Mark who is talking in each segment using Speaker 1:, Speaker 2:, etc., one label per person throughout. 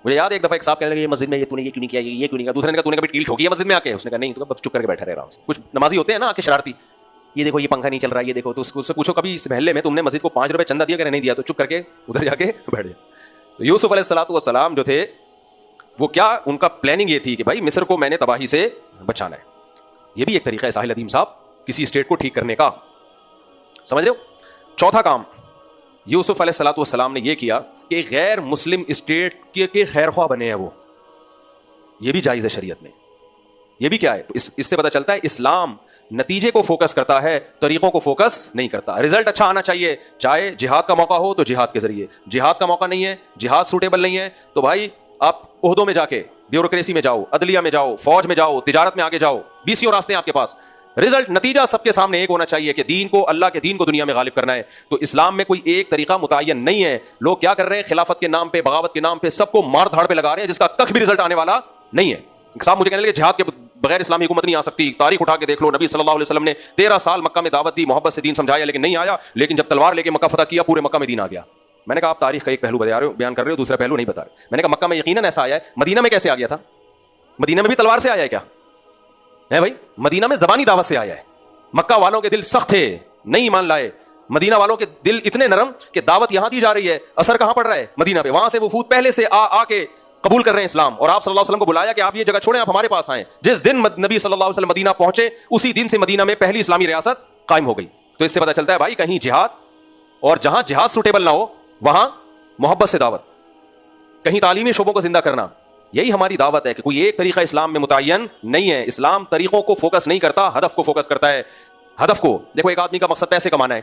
Speaker 1: مجھے یاد ہے ایک دفعہ ایک صاحب کہنے لگے یہ مسجد میں یہ تو نے یہ کیوں نہیں کیا, یہ کیوں نہیں کیا. دوسرے نے کہا تو نے کبھی ٹیل ٹھوکی ہے مسجد میں آ کے؟ اس نے کہا نہیں. تو اب چپ کر کے بیٹھا رہے آرام سے. کچھ نمازی ہوتے ہیں نا آ کے شرارتی, یہ دیکھو یہ پنکھا نہیں چل رہا, یہ دیکھو. تو اس سے پوچھو کبھی اس محلے میں تم نے مسجد کو 5 روپے چندہ دیا کہ نہیں دیا؟ تو چپ کر کے ادھر جا کے بیٹھ جائے. تو یوسف علیہ السلام جو تھے وہ کیا, ان کا پلاننگ یہ تھی کہ بھائی مصر کو میں نے تباہی سے بچانا ہے. یہ بھی ایک طریقہ ہے ساحل ندیم صاحب کسی اسٹیٹ کو ٹھیک کرنے کا, سمجھ رہے ہو. چوتھا کام یوسف علیہ السلام نے یہ کیا کہ غیر مسلم اسٹیٹ کے خیر خواہ بنے ہیں وہ. یہ بھی جائز ہے شریعت میں. یہ بھی کیا ہے, اس سے پتہ چلتا ہے اسلام نتیجے کو فوکس کرتا ہے, طریقوں کو فوکس نہیں کرتا. رزلٹ اچھا آنا چاہیے, چاہے جہاد کا موقع ہو تو جہاد کے ذریعے, جہاد کا موقع نہیں ہے, جہاد سوٹیبل نہیں ہے تو بھائی آپ عہدوں میں جا کے بیوروکریسی میں جاؤ, عدلیہ میں جاؤ, فوج میں جاؤ, تجارت میں آگے جاؤ, 20 راستے ہیں آپ کے پاس. رزلٹ نتیجہ سب کے سامنے ایک ہونا چاہیے کہ دین کو, اللہ کے دین کو دنیا میں غالب کرنا ہے. تو اسلام میں کوئی ایک طریقہ متعین نہیں ہے. لوگ کیا کر رہے ہیں, خلافت کے نام پہ, بغاوت کے نام پہ سب کو مار دھاڑ پہ لگا رہے ہیں جس کا کخ بھی رزلٹ آنے والا نہیں ہے. ایک صاحب مجھے کہنے لگے جہاد کے بغیر اسلامی حکومت نہیں آ سکتی. تاریخ اٹھا کے دیکھ لو, نبی صلی اللہ علیہ وسلم نے 13 سال مکہ میں دعوت دی, محبت سے دین سمجھایا لیکن نہیں آیا. لیکن جب تلوار لے کے مکہ فتح کیا پورے مکہ میں دین آ گیا. میں نے کہا آپ تاریخ کا ایک پہلو بیان کر رہے ہو, دوسرا پہلو نہیں بتا رہے. میں نے کہا مکہ میں یقیناً ایسا آیا ہے, مدینہ میں کیسے آ گیا تھا؟ مدینہ میں بھی تلوار سے آیا ہے کیا ہے بھائی؟ مدینہ میں زبانی دعوت سے آیا ہے. مکہ والوں کے دل سخت تھے, نہیں ایمان لائے. مدینہ والوں کے دل اتنے نرم کہ دعوت یہاں دی جا رہی ہے, اثر کہاں پڑ رہا ہے؟ مدینہ پہ. وہاں سے وفود پہلے سے آ کے قبول کر رہے ہیں اسلام, اور آپ صلی اللہ علیہ وسلم کو بلایا کہ آپ یہ جگہ چھوڑیں, آپ ہمارے پاس آئیں. جس دن نبی صلی اللہ علیہ وسلم مدینہ پہنچے اسی دن سے مدینہ میں پہلی اسلامی ریاست قائم ہو گئی. تو اس سے پتہ چلتا ہے بھائی کہیں جہاد, اور جہاں جہاد سوٹیبل نہ ہو وہاں محبت سے دعوت, کہیں تعلیمی شعبوں کو زندہ کرنا. یہی ہماری دعوت ہے کہ کوئی ایک طریقہ اسلام میں متعین نہیں ہے. اسلام طریقوں کو فوکس نہیں کرتا, ہدف کو فوکس کرتا ہے. ہدف کو دیکھو, ایک آدمی کا مقصد پیسے کمانا ہے.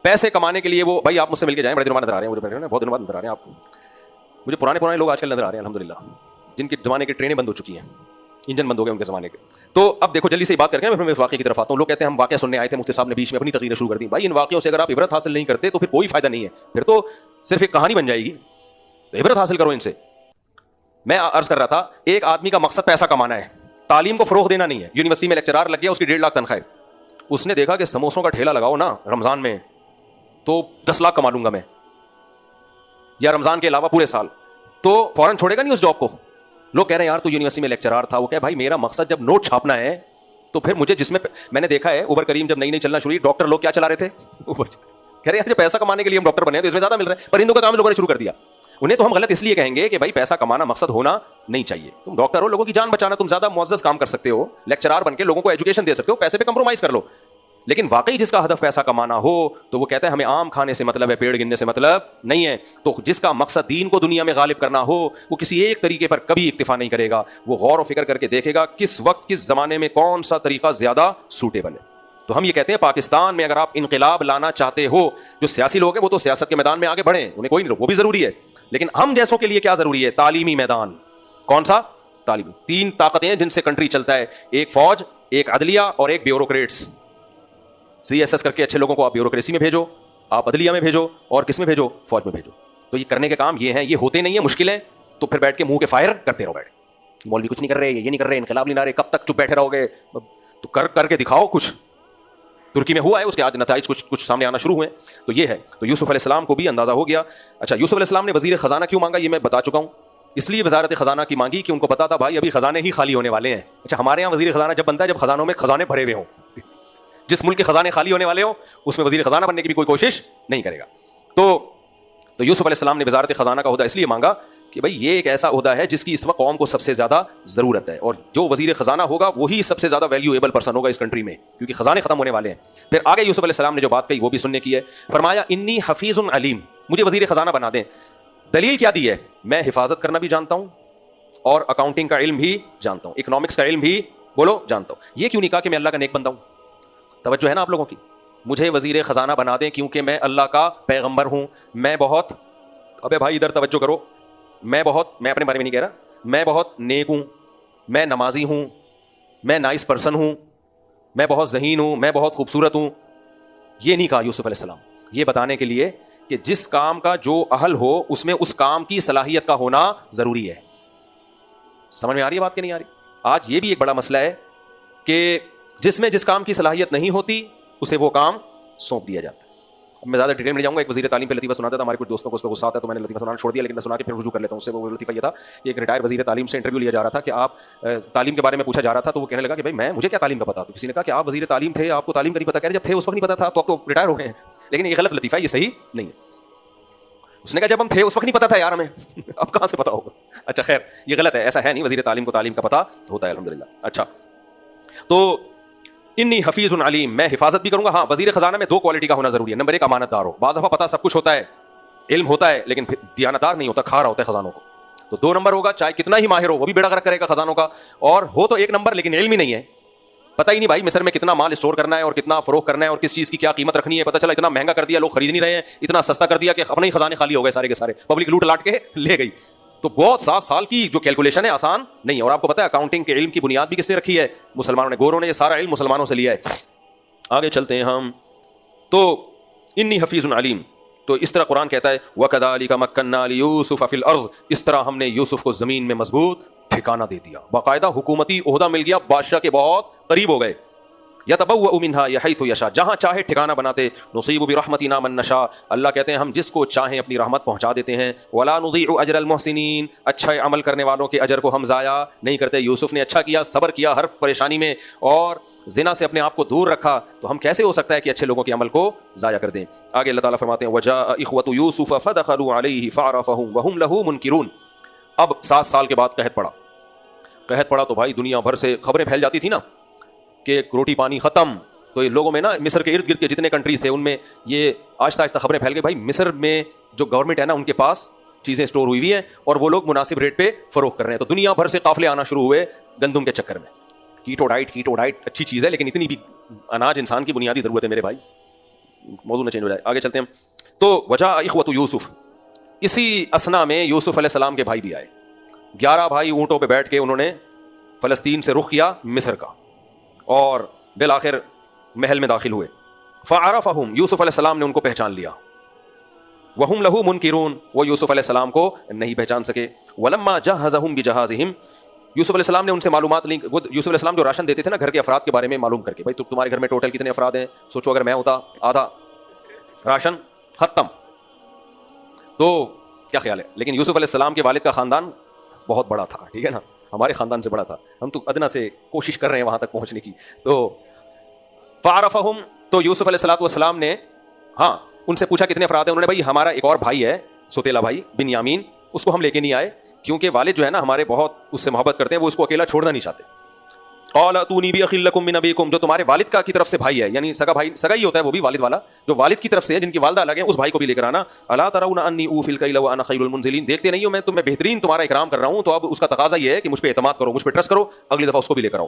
Speaker 1: پیسے کمانے کے لیے وہ, بھائی آپ مجھ سے مل کے جائیں, بڑے دنوں بعد نظر آ رہے ہیں مجھے, بہت دنوں بعد نظر آ رہے ہیں آپ. مجھے پرانے لوگ آج کل نظر آ رہے ہیں الحمدللہ, جن کے زمانے کی ٹرینیں بند ہو چکی ہیں, انجن بند ہو گئے ان کے زمانے کے. تو اب دیکھو جلدی سے بات کر کے میں واقعے کی طرف آتا ہوں. لوگ کہتے ہیں ہم واقعہ سننے آئے تھے, مفتی صاحب نے بیچ میں اپنی تقریر شروع کر دی. بھائی ان واقعوں سے اگر آپ عبرت حاصل نہیں کرتے تو پھر کوئی فائدہ نہیں ہے, پھر تو صرف ایک کہانی بن جائے گی. تو عبرت حاصل کرو ان سے. میں عرض کر رہا تھا, ایک آدمی کا مقصد پیسہ کمانا ہے, تعلیم کو فروغ دینا نہیں ہے. یونیورسٹی میں لیکچرار لگ گیا, اس کی 1.5 لاکھ تنخواہ. اس نے دیکھا کہ سموسوں کا ٹھیلا لگاؤ نا رمضان میں تو 10 لاکھ کما لوں گا میں, یا رمضان کے علاوہ پورے سال, تو فوراً چھوڑے گا نہیں اس جاب کو. لوگ کہہ رہے ہیں یار تو یونیورسٹی میں لیکچرار تھا. وہ کہہ بھائی میرا مقصد جب نوٹ چھاپنا ہے تو پھر مجھے جس میں نے دیکھا ہے اوبر کریم جب نئی چلنا شروع ہوئی, ڈاکٹر لوگ کیا چلا رہے تھے, اوبر. کہہ رہے ہیں جب پیسہ کمانے کے لیے ہم ڈاکٹر بنے ہیں تو اس میں زیادہ مل رہا ہے. پرندوں کا کام لوگوں نے شروع کر دیا. انہیں تو ہم غلط اس لیے کہیں گے کہ بھائی پیسہ کمانا مقصد ہونا نہیں چاہیے. تم ڈاکٹر ہو, لوگوں کی جان بچانا, تم زیادہ معزز کام کر سکتے ہو, لیکچرار بن کے لوگوں کو ایجوکیشن دے سکتے ہو, پیسے پہ کمپرومائز کر لو. لیکن واقعی جس کا ہدف پیسہ کمانا ہو تو وہ کہتا ہے ہمیں آم کھانے سے مطلب ہے, پیڑ گننے سے مطلب نہیں ہے. تو جس کا مقصد دین کو دنیا میں غالب کرنا ہو وہ کسی ایک طریقے پر کبھی اکتفا نہیں کرے گا. وہ غور و فکر کر کے دیکھے گا کس وقت کس زمانے میں کون سا طریقہ زیادہ سوٹیبل ہے. تو ہم یہ کہتے ہیں پاکستان میں اگر آپ انقلاب لانا چاہتے ہو, جو سیاسی لوگ ہیں وہ تو سیاست کے میدان میں آگے بڑھیں, انہیں کوئی نہیں, وہ بھی ضروری ہے. لیکن ہم جیسوں کے لیے کیا ضروری ہے؟ تعلیمی میدان. کون سا؟ تعلیمی. 3 طاقتیں ہیں جن سے کنٹری چلتا ہے, ایک فوج, ایک عدلیہ اور ایک بیوروکریٹس. CSS کر کے اچھے لوگوں کو آپ بیوروکریسی میں بھیجو, آپ عدلیہ میں بھیجو, اور کس میں بھیجو؟ فوج میں بھیجو. تو یہ کرنے کے کام یہ ہیں, یہ ہوتے نہیں ہیں, مشکل ہیں. تو پھر بیٹھ کے منہ کے فائر کرتے رہو, بیٹھ مولوی کچھ نہیں کر رہے, یہ نہیں کر رہے, انقلاب نہیں لا رہے, کب تک چپ بیٹھے رہو گے؟ تو کر کے دکھاؤ کچھ. ترکی میں ہوا ہے, اس کے آج نتائج کچھ سامنے آنا شروع ہوئے ہیں. تو یہ ہے. تو یوسف علیہ السلام کو بھی اندازہ ہو گیا. اچھا, یوسف علیہ السلام نے وزیر خزانہ کیوں مانگا یہ میں بتا چکا ہوں. اس لیے وزارت خزانہ کی مانگی کہ ان کو پتا تھا بھائی ابھی خزانے ہی خالی ہونے والے ہیں. اچھا, ہمارے یہاں وزیر خزانہ جب بنتا ہے جب خزانوں میں خزانے بھرے ہوئے ہوں. جس ملک کے خزانے خالی ہونے والے ہوں اس میں وزیر خزانہ بننے کی بھی کوئی کوشش نہیں کرے گا. تو یوسف علیہ السلام نے وزارت خزانہ کا عہدہ اس لیے مانگا کہ بھائی یہ ایک ایسا عہدہ ہے جس کی اس وقت قوم کو سب سے زیادہ ضرورت ہے, اور جو وزیر خزانہ ہوگا وہی سب سے زیادہ ویلیویبل پرسن ہوگا اس کنٹری میں, کیونکہ خزانے ختم ہونے والے ہیں. پھر آگے یوسف علیہ السلام نے جو بات کہی وہ بھی سننے کی ہے. فرمایا انی حفیظ علیم, مجھے وزیر خزانہ بنا دیں. دلیل کیا دی ہے؟ میں حفاظت کرنا بھی جانتا ہوں اور اکاؤنٹنگ کا علم بھی جانتا ہوں, اکنامکس کا علم بھی بولو جانتا ہوں. یہ کیوں نہیں کہا کہ میں اللہ کا نیک بندہ ہوں؟ توجہ ہے نا آپ لوگوں کی. مجھے وزیر خزانہ بنا دیں کیونکہ میں اللہ کا پیغمبر ہوں. میں بہت, ابے بھائی ادھر توجہ کرو, میں اپنے بارے میں نہیں کہہ رہا, میں بہت نیک ہوں, میں نمازی ہوں, میں نائس پرسن ہوں, میں بہت ذہین ہوں, میں بہت خوبصورت ہوں. یہ نہیں کہا یوسف علیہ السلام, یہ بتانے کے لیے کہ جس کام کا جو اہل ہو اس میں اس کام کی صلاحیت کا ہونا ضروری ہے. سمجھ میں آ رہی ہے بات کہ نہیں آ رہی؟ آج یہ بھی ایک بڑا مسئلہ ہے کہ جس میں جس کام کی صلاحیت نہیں ہوتی اسے وہ کام سونپ دیا جاتا ہے. میں زیادہ ڈیٹیل میں نہیں جاؤں گا. ایک وزیر تعلیم پہ لطیفہ سناتا تھا, ہمارے کچھ دوستوں کو اس پہ غصہ آتا ہے تو میں نے لطیفہ سنانا چھوڑ دیا, لیکن میں سنا کے پھر رجوع کر لیتا ہوں اس سے. وہ لطیفہ یہ تھا کہ ایک ریٹائر وزیر تعلیم سے انٹرویو لیا جا رہا تھا کہ آپ تعلیم کے بارے میں پوچھا جا رہا تھا, تو وہ کہنے لگا کہ بھائی مجھے کیا تعلیم کا پتا. تو کسی نے کہا کہ آپ وزیر تعلیم تھے, آپ کو تعلیم کا نہیں پتا. کہہ رہے جب تھے اس وقت نہیں پتا تھا, تو اب تو ریٹائر ہو گئے ہیں. لیکن یہ غلط لطیفہ, یہ صحیح نہیں ہے. اس نے کہا جب ہم تھے اس وقت نہیں پتا تھا یار ہمیں, اب کہاں سے پتا ہوگا. اچھا خیر, یہ غلط ہے, ایسا ہے نہیں, وزیر تعلیم کو تعلیم کا پتا ہوتا ہے الحمدللہ. اچھا تو انی حفیظ علیم, میں حفاظت بھی کروں گا. ہاں, وزیر خزانہ میں 2 کوالٹی کا ہونا ضروری ہے. نمبر 1 امانت دار ہو. بعض دفعہ پتا سب کچھ ہوتا ہے, علم ہوتا ہے, لیکن دیانتدار نہیں ہوتا, کھا رہا ہوتا ہے خزانوں کو. تو 2 نمبر ہوگا, چاہے کتنا ہی ماہر ہو وہ بھی بیڑا غرق کرے گا خزانوں کا. اور ہو تو 1 نمبر لیکن علم ہی نہیں ہے, پتہ ہی نہیں بھائی مصر میں کتنا مال اسٹور کرنا ہے اور کتنا فروخت کرنا ہے اور کس چیز کی کیا قیمت رکھنی ہے. پتہ چلا اتنا مہنگا کر دیا, لوگ خرید نہیں رہے ہیں, اتنا سستا کر دیا کہ اپنے ہی خزانے خالی ہو گئے سارے کے سارے, پبلک لوٹ لاٹ کے لے گئی. تو بہت 7 سال کی جو کیلکولیشن ہے آسان نہیں ہے. اور آپ کو پتہ ہے اکاؤنٹنگ کے علم کی بنیاد بھی کس سے رکھی ہے؟ مسلمانوں نے. گوروں نے یہ سارا علم مسلمانوں سے لیا ہے. آگے چلتے ہیں ہم. تو انی حفیظ علیم, تو اس طرح قرآن کہتا ہے وَكَذَلِكَ مَكَّنَّا لِيُوسُفَ فِي الْأَرْضِ, اس طرح ہم نے یوسف کو زمین میں مضبوط ٹھکانہ دے دیا, باقاعدہ حکومتی عہدہ مل گیا, بادشاہ کے بہت قریب ہو گئے. یتبوأ منها حیث یشاء, جہاں چاہے ٹھکانہ بناتے. نصیب برحمتنا من نشاء, اللہ کہتے ہیں ہم جس کو چاہیں اپنی رحمت پہنچا دیتے ہیں. ولا نضيع اجر المحسنین, اچھا عمل کرنے والوں کے اجر کو ہم ضائع نہیں کرتے. یوسف نے اچھا کیا, صبر کیا ہر پریشانی میں, اور زنا سے اپنے آپ کو دور رکھا, تو ہم کیسے ہو سکتا ہے کہ اچھے لوگوں کے عمل کو ضائع کر دیں. آگے اللہ تعالیٰ فرماتے ہیں وجاء اخوة یوسف فدخلوا علیہ فعرفهم وهم له منکرون. اب 7 سال کے بعد قحط پڑا تو بھائی دنیا بھر سے خبریں پھیل جاتی تھی نا کہ روٹی پانی ختم. تو یہ لوگوں میں نا, مصر کے ارد گرد کے جتنے کنٹریز تھے ان میں یہ آہستہ آہستہ خبریں پھیل گئی, بھائی مصر میں جو گورنمنٹ ہے نا ان کے پاس چیزیں اسٹور ہوئی ہوئی ہیں اور وہ لوگ مناسب ریٹ پہ فروخت کر رہے ہیں. تو دنیا بھر سے قافلے آنا شروع ہوئے گندم کے چکر میں. کیٹو ڈائٹ اچھی چیز ہے, لیکن اتنی بھی اناج انسان کی بنیادی ضرورت ہے میرے بھائی. موضوع نہ چینج ہو جائے, آگے چلتے ہیں. تو وجاء اخوة یوسف, اسی اسنا میں یوسف علیہ السلام کے بھائی بھی آئے. 11 بھائی اونٹوں پہ بیٹھ کے انہوں نے فلسطین سے رخ کیا مصر کا, اور بالآخر محل میں داخل ہوئے. فعرفهم, یوسف علیہ السلام نے ان کو پہچان لیا. وهم له منکرون, وہ یوسف علیہ السلام کو نہیں پہچان سکے. ولما جہزهم بجہازهم, یوسف علیہ السلام نے ان سے معلومات لی. وہ یوسف علیہ السلام جو راشن دیتے تھے نا گھر کے افراد کے بارے میں معلوم کر کے, بھائی تمہارے گھر میں ٹوٹل کتنے افراد ہیں, سوچو اگر میں ہوتا آدھا راشن ختم, تو کیا خیال ہے. لیکن یوسف علیہ السلام کے والد کا خاندان بہت بڑا تھا, ٹھیک ہے نا, ہمارے خاندان سے بڑا تھا. ہم تو ادنا سے کوشش کر رہے ہیں وہاں تک پہنچنے کی. تو فعرفهم, تو یوسف علیہ السلام نے ہاں ان سے پوچھا کتنے افراد ہیں. انہوں نے بھائی ہمارا ایک اور بھائی ہے سوتیلا بھائی بنیامین, اس کو ہم لے کے نہیں آئے کیونکہ والد جو ہے نا ہمارے بہت اس سے محبت کرتے ہیں, وہ اس کو اکیلا چھوڑنا نہیں چاہتے. قال اتونی باخ لکم من ابیکم, جو تمہارے والد کا کی طرف سے بھائی ہے, یعنی سگا بھائی, سگا ہی ہوتا ہے وہ بھی والد والا, جو والد کی طرف سے ہے جن کی والدہ الگ ہے, اس بھائی کو بھی لے کر آنا. الا ترون انی اوفی الکیل وانا خیر المنزلین, دیکھتے نہیں ہو میں تمہیں بہترین تمہارا اکرام کر رہا ہوں, تو اب اس کا تقاضا یہ ہے کہ مجھ پہ اعتماد کرو, مجھ پہ ٹرسٹ کرو, اگلی دفعہ اس کو بھی لے کر آؤ.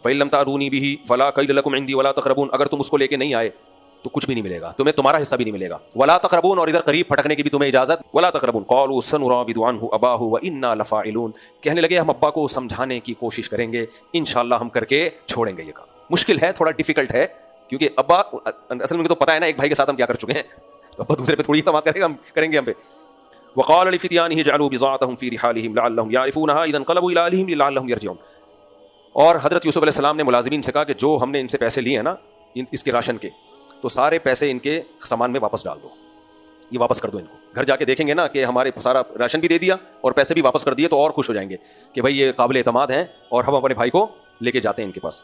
Speaker 1: فإن لم تأتونی به فلا کیل لکم عندی ولا تقربون, اگر تم اس کو لے کے نہیں آئے تو کچھ بھی نہیں ملے گا تمہیں, تمہارا حصہ بھی نہیں ملے گا. ولا تقربون, اور ادھر قریب پھٹکنے کی بھی تمہیں اجازت. ولا تقربون. قالوا سنراود عنه اباه وانا لفاعلون, کہنے لگے ہم ابا کو سمجھانے کی کوشش کریں گے, انشاءاللہ ہم کر کے چھوڑیں گے یہ کام. مشکل ہے, تھوڑا ڈیفیکلٹ ہے, کیونکہ ابا اصل میں تو پتہ ہے نا ایک بھائی کے ساتھ ہم کیا کر چکے ہیں, تو ابا دوسرے پہ تھوڑی اعتماد کریں گے ہم پہ. وقال لفتيانه اجعلوا بضاعتهم في رحالهم لعلهم يعرفونها اذا انقلبوا الى اهلهم لعلهم يرجعون. اور حضرت یوسف علیہ السلام نے ملازمین سے کہا کہ جو ہم نے ان سے پیسے لیے ہیں نا اس کے راشن کے, تو سارے پیسے ان کے سامان میں واپس ڈال دو, یہ واپس کر دو ان کو. گھر جا کے دیکھیں گے نا کہ ہمارے سارا راشن بھی دے دیا اور پیسے بھی واپس کر دیے, تو اور خوش ہو جائیں گے کہ بھائی یہ قابل اعتماد ہیں اور ہم اپنے بھائی کو لے کے جاتے ہیں ان کے پاس.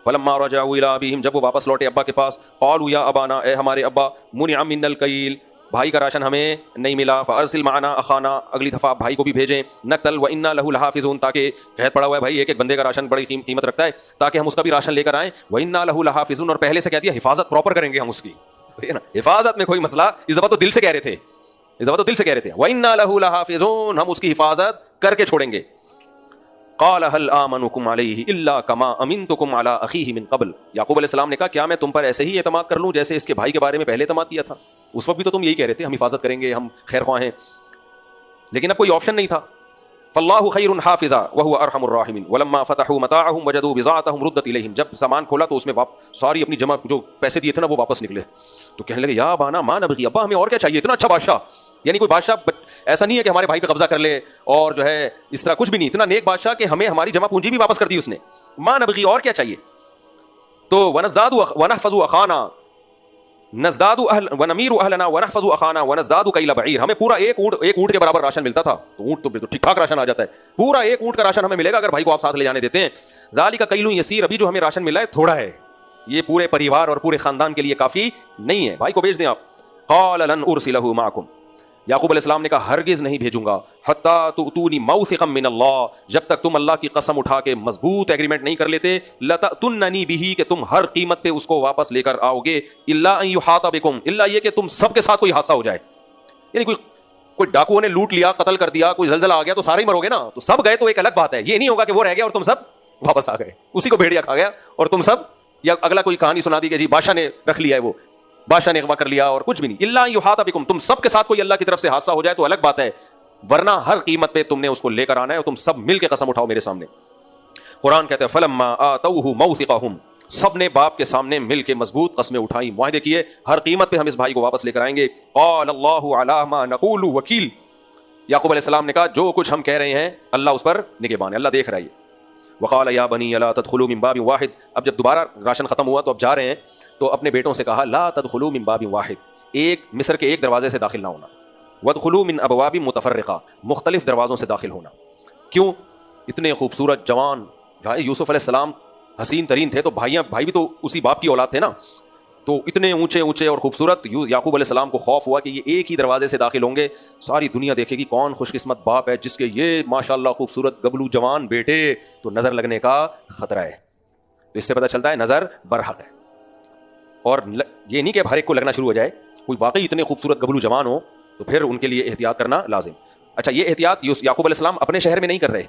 Speaker 1: فلما رجعوا الى ابيهم, جب وہ واپس لوٹے ابا کے پاس, قالوا یا ابانا, اے ہمارے ابا, منع منا الکیل, بھائی کا راشن ہمیں نہیں ملا. فارسل معنا اخانا, اگلی دفعہ بھائی کو بھی بھیجیں. نقتل وانا له لحافظون, تاکہ قحط پڑا ہوا ہے بھائی, ایک ایک بندے کا راشن بڑی قیمت رکھتا ہے, تاکہ ہم اس کا بھی راشن لے کر آئیں. وانا له لحافظون, اور پہلے سے کہہ دیا حفاظت پراپر کریں گے ہم اس کی, حفاظت میں کوئی مسئلہ, اس دفعہ تو دل سے کہہ رہے تھے, وانا له لحافظون, ہم اس کی حفاظت کر کے چھوڑیں گے. قال هل آمنكم عليه الا كما امنتكم على اخيه من قبل, یعقوب علیہ السلام نے کہا کیا میں تم پر ایسے ہی اعتماد کر لوں جیسے اس کے بھائی کے بارے میں پہلے اعتماد کیا تھا. اس وقت بھی تو تم یہی کہہ رہے تھے ہم حفاظت کریں گے, ہم خیر خواہ ہیں, لیکن اب کوئی آپشن نہیں تھا. فاللہ خیر حافظا وهو ارحم الراحمین. ولما فتحوا متاعهم وجدوا بضاعتهم ردت الیہم, جب سامان کھولا تو اس میں ساری اپنی جمع جو پیسے دیے تھے نا وہ واپس نکلے. تو کہنے لگے یا ابانا ما نبغی, ابا ہمیں اور کیا چاہیے, اتنا اچھا بادشاہ, یعنی کوئی بادشاہ ایسا نہیں ہے کہ ہمارے بھائی پہ قبضہ کر لے اور جو ہے اس طرح, کچھ بھی نہیں, اتنا نیک بادشاہ کہ ہمیں ہماری جمع پونجی بھی واپس کر دی اس نے. ما نبغی, اور کیا چاہیے. تو ونزداد ونحفظ اخانا, نزداد ونمیر اہلنا ونحفظ اخانا ونزداد کیل بعیر، ہمیں پورا ایک اونٹ کے برابر راشن ملتا تھا، تو اونٹ تو ٹھیک ٹھاک راشن آ جاتا ہے، پورا ایک اونٹ کا راشن ہمیں ملے گا اگر بھائی کو آپ ساتھ لے جانے دیتے ہیں. ذالک کیل یسیر، ابھی جو ہمیں راشن ملا ہے تھوڑا ہے، یہ پورے پریوار اور پورے خاندان کے لیے کافی نہیں ہے، بھائی کو بھیج دیں آپ. قال لن ارسلہ معکم، یعقوب علیہ السلام نے کہا ہرگز نہیں بھیجوں گا، حتی تؤتونی موثقا من اللہ، جب تک تم اللہ کی قسم اٹھا کے مضبوط ایگریمنٹ نہیں کر لیتے، لتأتوننی بہ، کہ تم ہر قیمت پہ اس کو واپس لے کر آؤ گے، الا ان یحاط بکم، الا یہ کہ تم سب کے ساتھ کوئی حادثہ ہو جائے، یعنی کوئی ڈاکوؤں نے لوٹ لیا، قتل کر دیا، کوئی زلزلہ آ گیا تو سارے ہی مرو گے نا، تو سب گئے تو ایک الگ بات ہے، یہ نہیں ہوگا کہ وہ رہ گیا اور تم سب واپس آ گئے، اسی کو بھیڑیا کھا گیا اور تم سب، یا اگلا کوئی کہانی سنا دی کہ جی بادشاہ نے رکھ لیا ہے، وہ بادشاہ نے اغوا کر لیا اور کچھ بھی نہیں. الا یحاط بکم، تم سب کے ساتھ کوئی اللہ کی طرف سے حادثہ ہو جائے تو الگ بات ہے، ورنہ ہر قیمت پہ تم نے اس کو لے کر آنا ہے اور تم سب مل کے قسم اٹھاؤ میرے سامنے. قرآن کہتا ہے فلما آتوہ موثقہم، سب نے باپ کے سامنے مل کے مضبوط قسمیں اٹھائیں، معاہدے کیے، ہر قیمت پہ ہم اس بھائی کو واپس لے کر آئیں گے. قال اللہ علی ما نقول وکیل، یعقوب علیہ السلام نے کہا جو کچھ ہم کہہ رہے ہیں اللہ اس پر نگہبان ہے، اللہ دیکھ رہا ہے. وقال یا بنی لا تدخلوا من باب واحد، اب جب دوبارہ راشن ختم ہوا تو اب جا رہے ہیں تو اپنے بیٹوں سے کہا لا تدخلوا من باب واحد، ایک مصر کے ایک دروازے سے داخل نہ ہونا، وادخلوا من ابواب متفرقہ، مختلف دروازوں سے داخل ہونا. کیوں؟ اتنے خوبصورت جوان بھائی یوسف علیہ السلام حسین ترین تھے، تو بھائی بھی تو اسی باپ کی اولاد تھے نا، تو اتنے اونچے اونچے اور خوبصورت، یعقوب علیہ السلام کو خوف ہوا کہ یہ ایک ہی دروازے سے داخل ہوں گے، ساری دنیا دیکھے گی کون خوش قسمت باپ ہے جس کے یہ ماشاءاللہ خوبصورت گبلو جوان بیٹے، تو نظر لگنے کا خطرہ ہے. تو اس سے پتہ چلتا ہے نظر برحق ہے، اور یہ نہیں کہ ہر ایک کو لگنا شروع ہو جائے، کوئی واقعی اتنے خوبصورت گبلو جوان ہو تو پھر ان کے لیے احتیاط کرنا لازم. اچھا، یہ احتیاط یعقوب علیہ السلام اپنے شہر میں نہیں کر رہے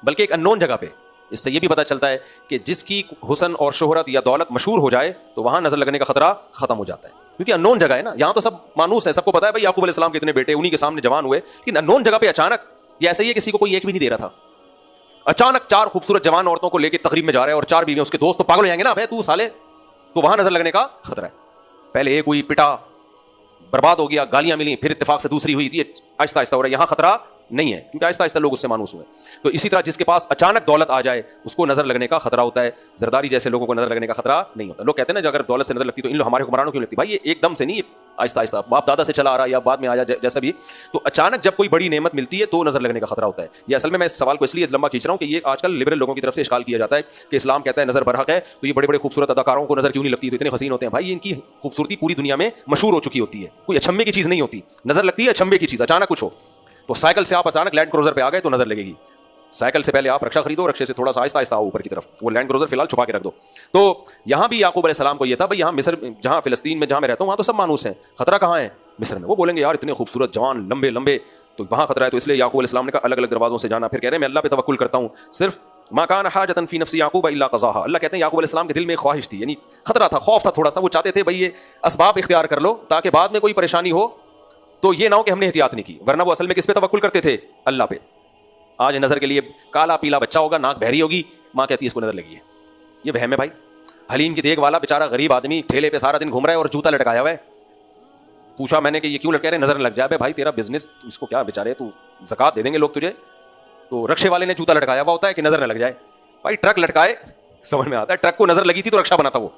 Speaker 1: بلکہ ایک اننون جگہ پہ. اس سے یہ بھی پتہ چلتا ہے کہ جس کی حسن اور شہرت یا دولت مشہور ہو جائے تو وہاں نظر لگنے کا خطرہ ختم ہو جاتا ہے، کیونکہ اننون جگہ ہے نا، یہاں تو سب مانوس ہے، سب کو پتا ہے بھائی یعقوب علیہ السلام کے اتنے بیٹے، انہی کے سامنے جوان ہوئے، لیکن اننون جگہ پہ اچانک، یہ ایسے ہی ہے کسی کو کوئی ایک بھی نہیں دے رہا تھا، اچانک 4 خوبصورت جوان عورتوں کو لے کے تقریب میں جا رہا ہے اور 4 بیویاں، اس کے دوست تو پاگل ہو جائیں گے نا، بھائی تو سالے، تو وہاں نظر لگنے کا خطرہ ہے. پہلے ایک ہوئی، پٹا، برباد ہو گیا، گالیاں ملی، پھر اتفاق سے دوسری ہوئی تھی، آہستہ آہستہ ہو رہا ہے. یہاں خطرہ نہیں ہے کیونکہ آہستہ آہستہ لوگ اس سے مانوس ہوئے. تو اسی طرح جس کے پاس اچانک دولت آ جائے اس کو نظر لگنے کا خطرہ ہوتا ہے، زرداری جیسے لوگوں کو نظر لگنے کا خطرہ نہیں ہوتا. لوگ کہتے ہیں نا اگر دولت سے نظر لگتی تو ان لوگ ہمارے حکمرانوں کیوں لگتی؟ بھائی یہ ایک دم سے نہیں، آہستہ آہستہ باپ دادا سے چلا آ رہا ہے یا بعد میں آیا جیسا بھی، تو اچانک جب کوئی بڑی نعمت ملتی ہے تو نظر لگنے کا خطرہ ہوتا ہے. یہ اصل میں اس سوال کو اس لیے لمبا کھینچ رہا ہوں کہ یہ آج کل لبرل لوگوں کی طرف سے اشکال کیا جاتا ہے کہ اسلام کہتا ہے نظر برحق ہے، تو یہ بڑے بڑے خوبصورت اداکاروں کو نظر کیوں نہیں لگتی، تو اتنے حسین ہوتے ہیں. بھائی ان کی خوبصورتی پوری دنیا میں مشہور ہو چکی ہوتی ہے، کوئی اچھمے کی چیز نہیں ہوتی. نظر لگتی ہے اچھمے کی چیز، اچانک کچھ ہو، تو سائیکل سے آپ اچانک لینڈ کروزر پہ آ گئے تو نظر لگے گی. سائیکل سے پہلے آپ رکشا خریدو، رکشے سے تھوڑا سا آہستہ آہستہ آؤ اوپر کی طرف، وہ لینڈ کروزر فی الحال چھپا کے رکھ دو. تو یہاں بھی یعقوب علیہ السلام کو یہ تھا بھائی یہاں مصر جہاں فلسطین میں جہاں میں رہتا ہوں وہاں تو سب مانوس ہیں، خطرہ کہاں ہے؟ مصر میں. وہ بولیں گے یار اتنے خوبصورت جوان لمبے لمبے، تو وہاں خطرہ ہے. تو اس لیے یعقوب علیہ السلام نے کہا الگ الگ دروازوں سے جانا. پھر کہہ رہے ہیں میں اللہ پہ توکل کرتا ہوں، صرف ما کان حاجۃ فی نفس یعقوب الا قضاها. اللہ کہتے ہیں یعقوب علیہ السلام کے دل میں ایک خواہش تھی، یعنی خطرہ تھا، خوف تھا تھوڑا سا، وہ چاہتے تھے بھائی یہ اسباب اختیار کر لو تاکہ بعد میں کوئی پریشانی ہو تو یہ نہ ہو کہ ہم نے احتیاط نہیں کی، ورنہ وہ اصل میں کس پہ توکل کرتے تھے؟ اللہ پہ. آج نظر کے لیے کالا پیلا بچہ ہوگا، ناک بہری ہوگی، ماں کہتی ہے اس کو نظر لگی ہے، یہ وہم ہے بھائی. حلیم کی دیکھ والا بیچارہ غریب آدمی ٹھیلے پہ سارا دن گھوم رہا ہے اور جوتا لٹکایا ہوا ہے. پوچھا میں نے کہ یہ کیوں لٹکا رہے؟ نظر نہ لگ جائے. بھائی تیرا بزنس، اس کو کیا بیچارے، تو زکات دے دیں گے لوگ تجھے، تو رکشے والے نے جوتا لٹکایا ہوا ہوتا ہے کہ نظر نہ لگ جائے. بھائی ٹرک لٹکائے سمجھ میں آتا ہے، ٹرک کو نظر لگی تھی تو رکشا بنا تھا وہ،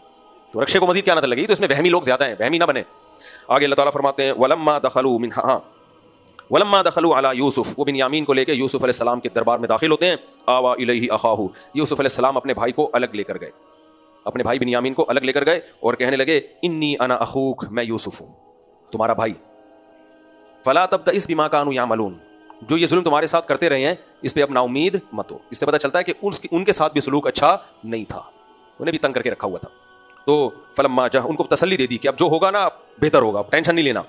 Speaker 1: تو رکشے کو مزید کیا نظر لگی؟ تو اس میں وہمی لوگ زیادہ ہیں، وہمی نہ بنے. آگے اللہ تعالیٰ فرماتے ہیں ولما دخلوا منها، ولما دخلوا علی یوسف، وہ بنیامین کو لے کے یوسف علیہ السلام کے دربار میں داخل ہوتے ہیں. آوا الیہ اخاہ، یوسف علیہ السلام اپنے بھائی کو الگ لے کر گئے، اپنے بھائی بنیامین کو الگ لے کر گئے اور کہنے لگے انی انا اخوک، میں یوسف ہوں تمہارا بھائی. فلا تبتئس بما كانوا يعملون، جو یہ ظلم تمہارے ساتھ کرتے رہے ہیں اس پہ اب نا امید مت ہو. اس سے پتہ چلتا ہے کہ ان کے ساتھ بھی سلوک اچھا نہیں تھا، انہیں بھی تنگ کر کے رکھا ہوا تھا. تو فلما ان کو تسلی دے دی کہ اب جو ہوگا نا بہتر ہوگا، ٹینشن نہیں لینا.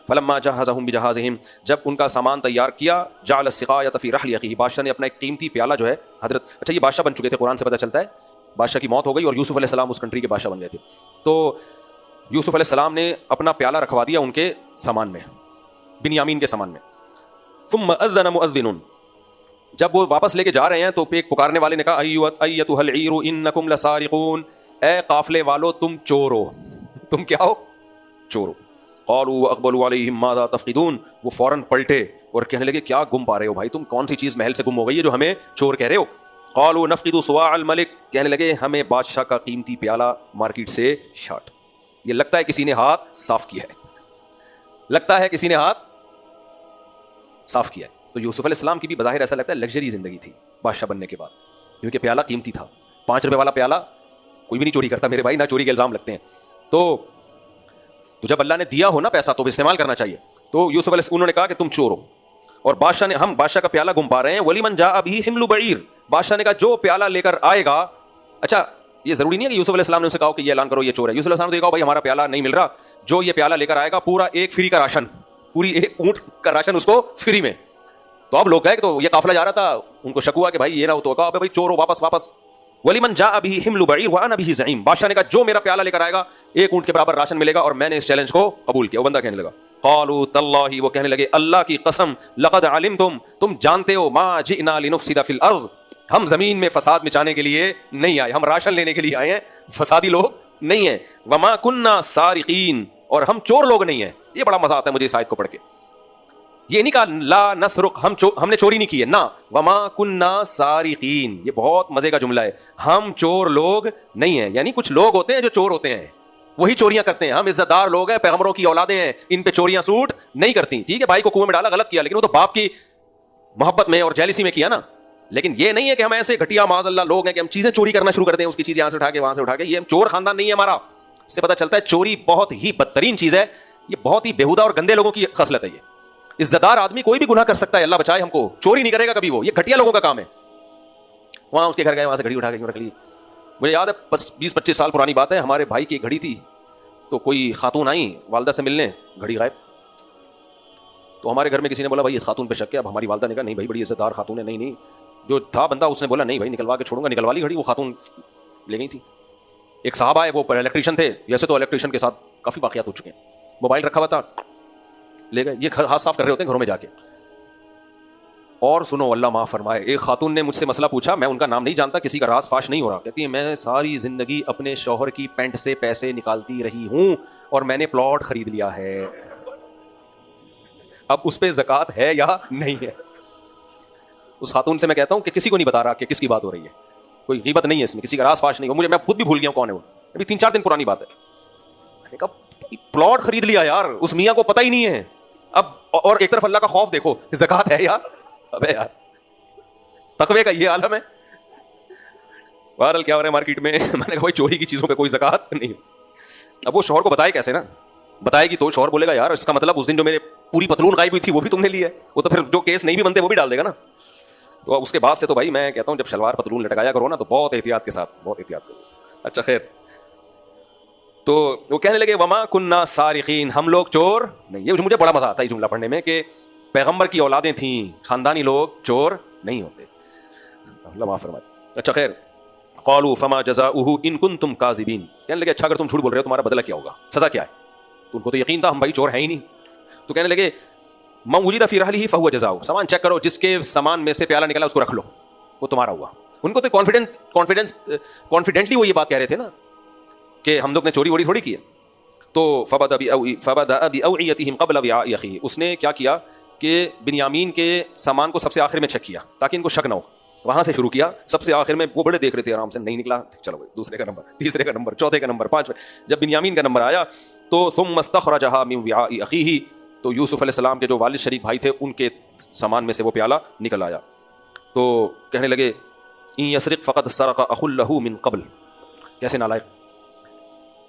Speaker 1: فلما جہزهم بجہازهم، جب ان کا سامان تیار کیا، جعل السقایۃ فی رحل اخیہ، بادشاہ نے اپنا ایک قیمتی پیالہ جو ہے حضرت، اچھا یہ بادشاہ بن چکے تھے، قرآن سے پتہ چلتا ہے بادشاہ کی موت ہو گئی اور یوسف علیہ السلام اس کنٹری کے بادشاہ بن گئے تھے. تو یوسف علیہ السلام نے اپنا پیالہ رکھوا دیا ان کے سامان میں، بنیامین کے سامان میں. ثم اذن مؤذن، جب وہ واپس لے کے جا رہے ہیں تو ایک پکارنے والے نے کہا ایتھا العیر انکم لسارقون، اے قافلے والو تم چور ہو، تم کیا ہو؟ چور ہو. قالوا واقبلوا علیہم ماذا تفقدون، وہ فوراً پلٹے اور کہنے لگے کیا گم پا رہے ہو بھائی، تم کون سی چیز محل سے گم ہو گئی ہے جو ہمیں چور کہہ رہے ہو؟ قالوا نفقد صواع الملک، کہنے لگے ہمیں بادشاہ کا قیمتی پیالہ مارکیٹ سے شارٹ. یہ لگتا ہے کسی نے ہاتھ صاف کیا ہے, لگتا ہے کسی نے ہاتھ صاف کیا ہے. تو یوسف علیہ السلام کی بھی بظاہر ایسا لگتا ہے لگژری زندگی تھی بادشاہ بننے کے بعد, کیونکہ پیالہ قیمتی تھا. 5 روپے والا پیالہ کوئی بھی نہیں چوری کرتا میرے بھائی, نہ چوری کے الزام لگتے ہیں. تو جب اللہ نے دیا ہو نا پیسہ تو استعمال کرنا چاہیے. تو یوسف علیہ انہوں نے کہا کہ تم چور ہو, اور بادشاہ نے, ہم بادشاہ کا پیالہ گم پا رہے ہیں. ولیمن جاء بہ حمل بعیر, بادشاہ نے کہا جو پیالہ لے کر آئے گا. اچھا یہ ضروری نہیں ہے کہ یوسف علیہ السلام نے اسے کہا کہ یہ اعلان کرو یہ چور ہے. یوسف علیہ السلام نے کہا بھائی ہمارا پیالہ نہیں مل رہا, جو یہ پیالہ لے کر آئے گا پورا ایک فری کا راشن, پوری ایک اونٹ کا راشن اس کو فری میں. تو اب لوگ گئے تو یہ قافلہ جا رہا تھا, ان کو شک ہوا کہ بھائی یہ نہ ہو, تو کہا بھائی چور ہو, واپس. ولیمن جاء بہ حمل بعیر وانا بہ زعیم, بادشاہ نے کہا جو میرا پیالہ لے کر آئے گا ایک اونٹ کے برابر راشن ملے گا, اور میں نے اس چیلنج کو قبول کیا. وہ بندہ کہنے لگا قالوا تاللہ, وہ کہنے لگے اللہ کی قسم, لقد علمتم, تم جانتے ہو, ما جئنا لنفسد فی الارض, ہم زمین میں فساد مچانے کے لیے نہیں آئے, ہم راشن لینے کے لیے آئے ہیں, فسادی لوگ نہیں ہیں. وما کننا سارقین, اور ہم چور لوگ نہیں ہیں. یہ بڑا مزہ آتا ہے مجھے اس آیت کو پڑھ کے. یہ نہیں کہا لا نسرق, ہم نے چوری نہیں کی ہے, نہ وما کننا سارقین, یہ بہت مزے کا جملہ ہے. ہم چور لوگ نہیں ہیں, یعنی کچھ لوگ ہوتے ہیں جو چور ہوتے ہیں, وہی چوریاں کرتے ہیں. ہم عزت دار لوگ ہیں, پیغمبروں کی اولادیں ہیں, ان پہ چوریاں سوٹ نہیں کرتی. ٹھیک ہے بھائی کو کنویں میں ڈالا غلط کیا, لیکن وہ تو باپ کی محبت میں اور جیلسی میں کیا نا. لیکن یہ نہیں ہے کہ ہم ایسے گھٹیا معاذ اللہ لوگ ہیں کہ ہم چیزیں چوری کرنا شروع کرتے ہیں, اس کی چیز یہاں سے اٹھا کے وہاں سے اٹھا کے. یہ ہم چور خاندان نہیں ہے ہمارا. اس سے پتہ چلتا ہے چوری بہت ہی بدترین چیز ہے, یہ بہت ہی بےہودہ اور گندے لوگوں کی خصلت ہے. یہ عزت دار آدمی کوئی بھی گناہ کر سکتا ہے, اللہ بچائے ہم کو, چوری نہیں کرے گا کبھی وہ, یہ گھٹیا لوگوں کا کام ہے. وہاں اس کے گھر گئے, وہاں سے گھڑی اٹھا کے رکھ لی. مجھے یاد ہے 20-25 سال پرانی بات ہے, ہمارے بھائی کی ایک گھڑی تھی, تو کوئی خاتون آئی والدہ سے ملنے, گھڑی غائب. تو ہمارے گھر میں کسی نے بولا بھائی اس خاتون پہ شک ہے. اب ہماری والدہ نے کہا نہیں بھائی بڑی عزت دار خاتون ہے. نہیں جو تھا بندہ اس نے بولا نہیں بھائی نکلوا کے چھوڑوں گا, نکلوا لی گھڑی, وہ خاتون لے گئی تھی. ایک صاحب آئے, وہ الیکٹریشین تھے, ویسے تو الیکٹریشین کے ساتھ کافی واقعات ہو چکے ہیں, موبائل رکھا ہوا تھا, لے گئے. یہ ہاتھ صاف کر رہے ہوتے ہیں گھروں میں جا کے. اور سنو اللہ معاف فرمائے, ایک خاتون نے مجھ سے مسئلہ پوچھا, میں ان کا نام نہیں جانتا, کسی کا راز فاش نہیں ہو رہا. کہتی ہے میں ساری زندگی اپنے شوہر کی پینٹ سے پیسے نکالتی رہی ہوں اور میں نے پلاٹ خرید لیا ہے, اب اس پہ زکوٰۃ ہے یا نہیں ہے. اس خاتون سے میں کہتا ہوں کہ کسی کو نہیں بتا رہا کہ کس کی بات ہو رہی ہے, کوئی غیبت نہیں ہے اس میں, کسی کا راز فاش نہیں ہو. مجھے میں خود بھی بھول گیا ہوں کون ہے وہ, ابھی 3-4 دن پرانی بات ہے. میں نے کہا پلاٹ خرید لیا یار, اس میاں کو پتہ ہی نہیں ہے. اب اور ایک طرف اللہ کا خوف دیکھو, زکوٰۃ ہے یار, ابے یار تقوی کا یہ عالم ہے. بہرحال کیا ہو رہا ہے مارکیٹ میں, میں نے کہا بھائی چوری کی چیزوں پہ کوئی زکوٰۃ نہیں. اب وہ شوہر کو بتائے کیسے نا, بتائے گی تو شوہر بولے گا یار اس کا مطلب اس دن جو میرے پوری پتلون غائب ہوئی تھی وہ بھی تم نے لی ہے, وہ تو پھر جو کیس نہیں بھی بنتے وہ بھی ڈال دے گا نا. تو اب اس کے بعد سے تو بھائی میں کہتا ہوں جب شلوار پتلون لٹکایا کرو نا تو بہت احتیاط کے ساتھ, بہت احتیاط کرو. اچھا خیر, تو وہ کہنے لگے وما کننا سارقین, ہم لوگ چور نہیں. یہ مجھے بڑا مزہ آتا ہے جملہ پڑھنے میں کہ پیغمبر کی اولادیں تھیں, خاندانی لوگ چور نہیں ہوتے, اللہ معاف فرمائے. اچھا خیر, قالوا فما جزاؤه ان کنتم کاذبین, کہنے لگے اچھا اگر تم جھوٹ بول رہے ہو تمہارا بدلہ کیا ہوگا, سزا کیا ہے. تو ان کو تو یقین تھا ہم بھائی چور ہیں ہی نہیں. تو کہنے لگے من وجد فی رحلہ فہو جزاؤ, سامان چیک کرو, جس کے سامان میں سے پیالہ نکلا اس کو رکھ لو, وہ تمہارا ہوا. ان کو تو کانفیڈنٹلی وہ یہ بات کہہ رہے تھے نا کہ ہم لوگ نے چوری ووری تھوڑی کی ہے. تو فبدأ بأوعیتہم قبل وعاء اخیہ, اس نے کیا کیا کہ بنیامین کے سامان کو سب سے آخر میں چیک کیا تاکہ ان کو شک نہ ہو. وہاں سے شروع کیا, سب سے آخر میں. وہ بڑے دیکھ رہے تھے آرام سے, نہیں نکلا, چلو بھائی دوسرے کا نمبر, تیسرے کا نمبر, چوتھے کا نمبر, 5. جب بنیامین کا نمبر آیا تو ثم استخرجها من وعاء اخیہ, تو یوسف علیہ السلام کے جو والد شریک بھائی تھے ان کے سامان میں سے وہ پیالہ نکل آیا. تو کہنے لگے ان یسرق فقد سرق اخ له من قبل, کیسے نالائق.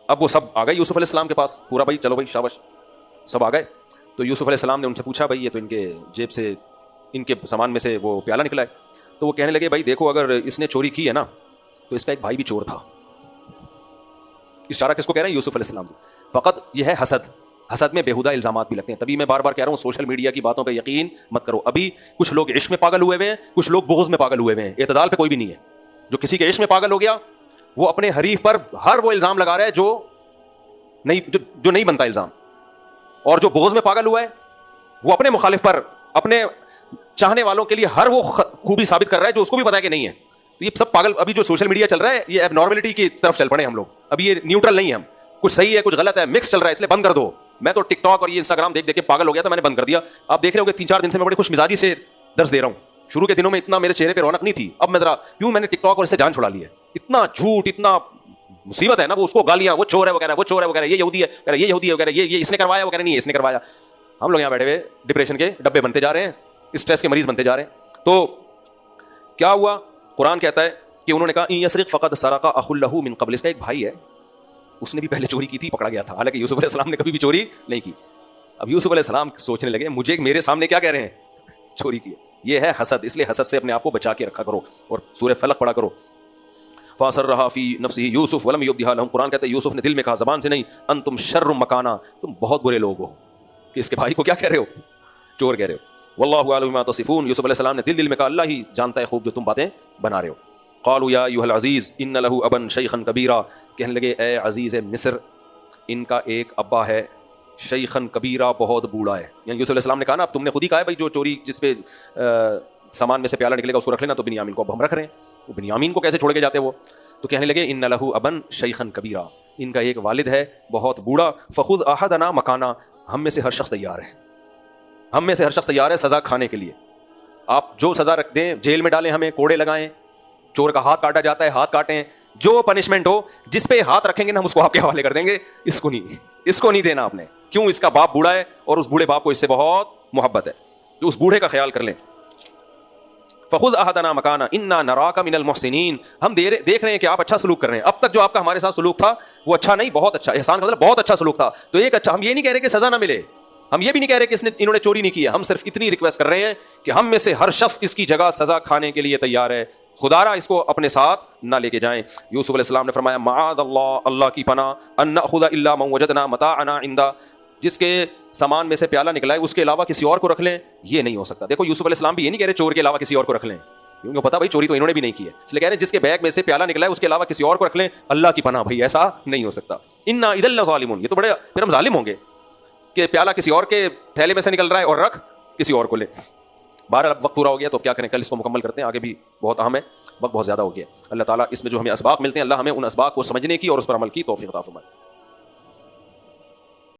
Speaker 1: اب وہ سب آ گئے یوسف علیہ السلام کے پاس, پورا بھائی چلو بھائی شاباش, سب آ گئے. تو یوسف علیہ السلام نے ان سے پوچھا بھائی یہ تو ان کے جیب سے ان کے سامان میں سے وہ پیالہ نکلا ہے. تو وہ کہنے لگے بھائی دیکھو اگر اس نے چوری کی ہے نا تو اس کا ایک بھائی بھی چور تھا. اشارہ کس کو کہہ رہے ہیں, یوسف علیہ السلام. فقط یہ ہے حسد, حسد میں بےہودہ الزامات بھی لگتے ہیں. تبھی میں بار بار کہہ رہا ہوں سوشل میڈیا کی باتوں پہ یقین مت کرو. ابھی کچھ لوگ عشق میں پاگل ہوئے ہیں, کچھ لوگ بغض میں پاگل ہوئے ہیں, اعتدال پہ کوئی بھی نہیں ہے. جو کسی کے عشق میں پاگل ہو گیا وہ اپنے حریف پر ہر وہ الزام لگا رہا ہے جو نہیں بنتا الزام, اور جو بغض میں پاگل ہوا ہے وہ اپنے مخالف پر اپنے چاہنے والوں کے لیے ہر وہ خوبی ثابت کر رہا ہے جو اس کو بھی پتا ہے کہ نہیں ہے. یہ سب پاگل, ابھی جو سوشل میڈیا چل رہا ہے یہ اب نارملٹی کی طرف چل پڑے ہم لوگ. ابھی یہ نیوٹرل نہیں ہے, ہم کچھ صحیح ہے کچھ غلط ہے, مکس چل رہا ہے, اس لیے بند کر دو. میں تو ٹک ٹاک اور یہ انسٹاگرام دیکھ کے پاگل ہو گیا تھا, میں نے بند کر دیا. آپ دیکھ رہے ہو کہ 3-4 دن سے میں بڑی خوش مزاجی سے درس دے رہا ہوں. شروع کے دنوں میں اتنا میرے چہرے پہ رونق نہیں تھی, اب میں ذرا یوں میں نے ٹک ٹاک اور اس سے جان چھڑا لی ہے. اتنا جھوٹ, اتنا مصیبت ہے نا, وہ اس کو گالیاں, وہ چور ہے وہ کہہ رہا ہے, وہ چور ہے وہ کہہ رہا ہے, یہ یہودی ہے کہہ رہا ہے, یہ یہودی ہے وہ کہہ رہا ہے, یہ اس نے کروایا وہ کہہ رہا ہے نہیں اس نے کروایا. ہم لوگ یہاں بیٹھے ہوئے ڈپریشن کے ڈبے بنتے جا رہے ہیں, اسٹریس کے مریض بنتے جا رہے ہیں. تو کیا ہوا, قرآن کہتا ہے کہ انہوں نے کہا ان یسرق فقد سرق اخ له من قبل, اس کا ایک بھائی ہے اس نے بھی پہلے چوری کی تھی, پکڑا گیا تھا, حالانکہ یوسف علیہ السلام نے کبھی بھی چوری نہیں کی. اب یوسف علیہ السلام سوچنے لگے مجھے میرے سامنے کیا کہہ رہے ہیں چوری کی. یہ ہے حسد, اس لیے حسد سے اپنے آپ کو بچا کے رکھا کرو اور سورہ فلق پڑھا کرو. فاسرها فی نفسه یوسف ولم یبدها لهم, قرآن کہتا ہے یوسف نے دل میں کہا زبان سے نہیں, انتم شر مکانا, تم بہت برے لوگ ہو, کہ اس کے بھائی کو کیا کہہ رہے ہو, چور کہہ رہے ہو. واللہ اعلم بما تصفون, یوسف علیہ السلام نے دل میں کہا اللہ ہی جانتا ہے خوب جو تم باتیں بنا رہے ہو. قالوا یا ایھا العزیز ان له ابا شیخا کبیرا, کہنے لگے اے عزیز مصر ان کا ایک ابا ہے شیخا کبیرا, بہت بوڑھا ہے. یعنی یوسف علیہ السلام نے کہا نا اب تم نے خود ہی کہا ہے بھائی جو چوری جس پہ سامان میں سے پیالہ نکلے گا اس کو رکھ لینا, تو بنیامین کو اب ہم رکھ رہے ہیں, وہ بنیامین کو کیسے چھوڑ کے جاتے وہ. تو کہنے لگے ان له ابا شیخا کبیرا, ان کا ایک والد ہے بہت بوڑھا, فخذ احدنا مکانا, ہم میں سے ہر شخص تیار ہے, ہم میں سے ہر شخص تیار ہے سزا کھانے کے لیے. آپ جو سزا رکھ دیں, جیل میں ڈالیں, ہمیں کوڑے لگائیں, چور کا ہاتھ کاٹا جاتا ہے ہاتھ کاٹیں, جو پنشمنٹ ہو جس پہ ہاتھ رکھیں گے نا ہم اس کو آپ کے حوالے کر دیں گے, اس کو نہیں دینا آپ نے. کیوں, اس کا باپ بوڑھا ہے اور اس بوڑھے باپ کو اس سے بہت محبت ہے, تو اس بوڑھے کا خیال کر لیں. فخذ احدنا مکانا انا نراک من المحسنین, ہم دیکھ رہے ہیں کہ آپ اچھا سلوک کر رہے ہیں, اب تک جو آپ کا ہمارے ساتھ سلوک تھا وہ اچھا نہیں بہت اچھا, احسان کا مطلب بہت اچھا سلوک تھا, تو ایک اچھا, ہم یہ نہیں کہہ رہے کہ سزا نہ ملے, ہم یہ بھی نہیں کہہ رہے کہ انہوں نے چوری نہیں کی ہے, ہم صرف اتنی ریکویسٹ کر رہے ہیں کہ ہم میں سے ہر شخص اس کی جگہ سزا کھانے کے لیے تیار ہے, خدا را اس کو اپنے ساتھ نہ لے کے جائیں. یوسف علیہ السلام نے فرمایا معاذ اللہ, اللہ کی پناہ, ان ناخذ الا من وجدنا متاعنا عنده, جس کے سامان میں سے پیالہ نکلا ہے اس کے علاوہ کسی اور کو رکھ لیں, یہ نہیں ہو سکتا. دیکھو یوسف علیہ السلام بھی یہ نہیں کہہ رہے چور کے علاوہ کسی اور کو رکھ لیں, کیونکہ پتا بھائی چوری تو انہوں نے بھی نہیں کی ہے, اس لیے کہہ رہے ہیں جس کے بیگ میں سے پیالہ نکلا ہے اس کے علاوہ کسی اور کو رکھ لیں, اللہ کی پناہ بھائی ایسا نہیں ہو سکتا. انا اذا لظالمون, یہ تو بڑے پھر ہم ظالم ہوں گے کہ پیالہ کسی اور کے تھیلے میں سے نکل رہا ہے اور رکھ کسی اور کو لے. بہرحال اب وقت پورا ہو گیا تو کیا کریں, کل اس کو مکمل کرتے ہیں, آگے بھی بہت اہم ہے, وقت بہت زیادہ ہو گیا. اللہ تعالیٰ اس میں جو ہمیں اسباق ملتے ہیں اللہ ہمیں ان اسباق کو سمجھنے کی اور اس پر عمل کی توفیق عطا فرمائے.